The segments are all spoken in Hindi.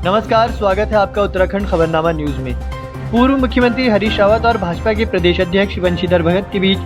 नमस्कार, स्वागत है आपका उत्तराखंड खबरनामा न्यूज में। पूर्व मुख्यमंत्री हरीश रावत और भाजपा के प्रदेश अध्यक्ष बंशीधर भगत के बीच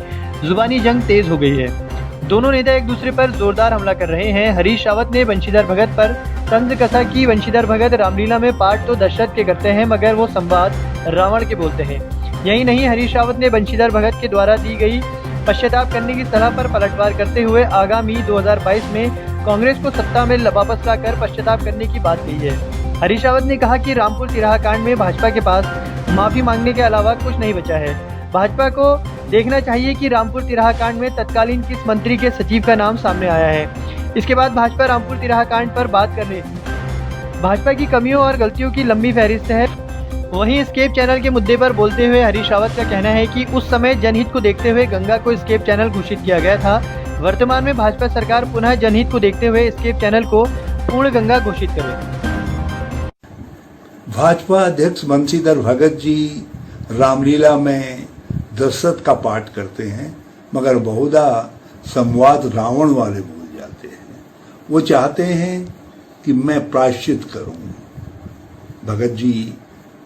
जुबानी जंग तेज हो गई है। दोनों नेता एक दूसरे पर जोरदार हमला कर रहे हैं। हरीश रावत ने बंशीधर भगत पर तंज कसा कि बंशीधर भगत रामलीला में पाठ तो दशरथ के करते हैं मगर वो संवाद रावण के बोलते हैं। यही नहीं, हरीश रावत ने बंशीधर भगत के द्वारा दी गई पश्चाताप करने की सलाह पर पलटवार करते हुए आगामी 2022 में कांग्रेस को सत्ता में वापस लाकर पश्चाताप करने की बात कही है। हरीश रावत ने कहा कि रामपुर तिराहा कांड में भाजपा के पास माफी मांगने के अलावा कुछ नहीं बचा है। भाजपा को देखना चाहिए कि रामपुर तिराहा कांड में तत्कालीन किस मंत्री के सचिव का नाम सामने आया है। इसके बाद भाजपा रामपुर तिराहा कांड पर बात करने भाजपा की कमियों और गलतियों की लंबी फहरिस्त है। वहीं स्केप चैनल के मुद्दे पर बोलते हुए हरीश रावत का कहना है कि उस समय जनहित को देखते हुए गंगा को स्केप चैनल घोषित किया गया था। वर्तमान में भाजपा सरकार पुनः जनहित को देखते हुए स्केप चैनल को पूर्ण गंगा घोषित करे। भाजपा अध्यक्ष बंशीधर भगत जी रामलीला में दशरथ का पाठ करते हैं मगर बहुधा संवाद रावण वाले भूल जाते हैं। वो चाहते हैं कि मैं प्रायश्चित करूं। भगत जी,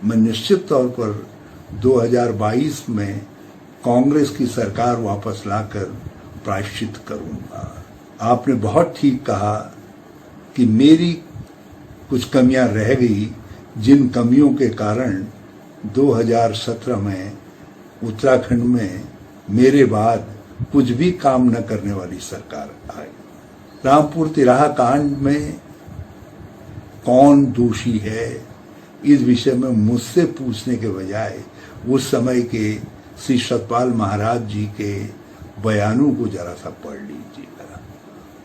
मैं निश्चित तौर पर 2022 में कांग्रेस की सरकार वापस लाकर प्रायश्चित करूंगा। आपने बहुत ठीक कहा कि मेरी कुछ कमियां रह गई, जिन कमियों के कारण 2017 में उत्तराखंड में मेरे बाद कुछ भी काम न करने वाली सरकार आई। रामपुर तिराहा कांड में कौन दोषी है, इस विषय में मुझसे पूछने के बजाय उस समय के श्री सतपाल महाराज जी के बयानों को जरा सा पढ़ लीजिएगा,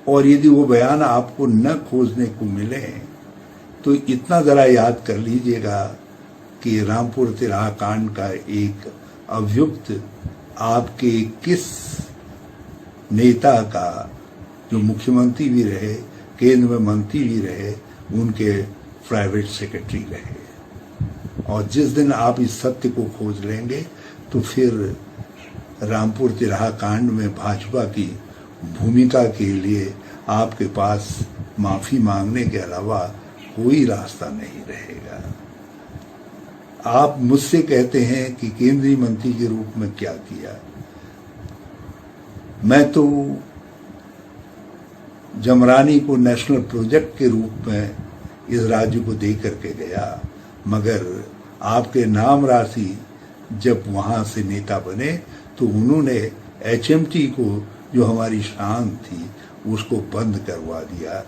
और यदि वो बयान आपको न खोजने को मिले तो इतना जरा याद कर लीजिएगा कि रामपुर तिराहा कांड का एक अभियुक्त आपके किस नेता का, जो मुख्यमंत्री भी रहे, केंद्र में मंत्री भी रहे, उनके प्राइवेट सेक्रेटरी रहे। और जिस दिन आप इस सत्य को खोज लेंगे तो फिर रामपुर तिराहा कांड में भाजपा की भूमिका के लिए आपके पास माफी मांगने के अलावा कोई रास्ता नहीं रहेगा। आप मुझसे कहते हैं कि केंद्रीय मंत्री के रूप में क्या किया। मैं तो जमरानी को नेशनल प्रोजेक्ट के रूप में इस राज्य को दे करके गया, मगर आपके नाम राशि जब वहां से नेता बने तो उन्होंने HMT को, जो हमारी शान थी, उसको बंद करवा दिया।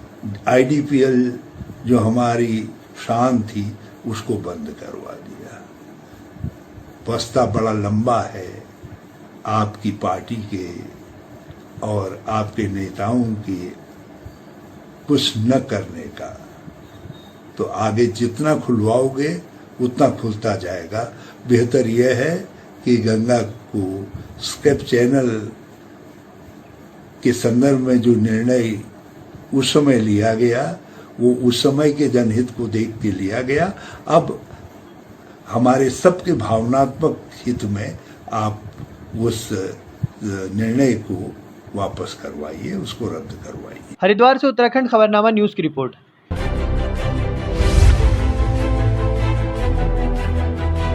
IDPL जो हमारी शान थी उसको बंद करवा दिया। बस्ता बड़ा लंबा है आपकी पार्टी के और आपके नेताओं के कुछ न करने का। तो आगे जितना खुलवाओगे उतना खुलता जाएगा। बेहतर यह है कि गंगा को स्केप चैनल के संदर्भ में जो निर्णय उस समय लिया गया वो उस समय के जनहित को देख के लिया गया। अब हमारे सबके भावनात्मक हित में आप उस निर्णय को वापस करवाइए, उसको रद्द करवाइए। हरिद्वार से उत्तराखंड खबरनामा न्यूज की रिपोर्ट।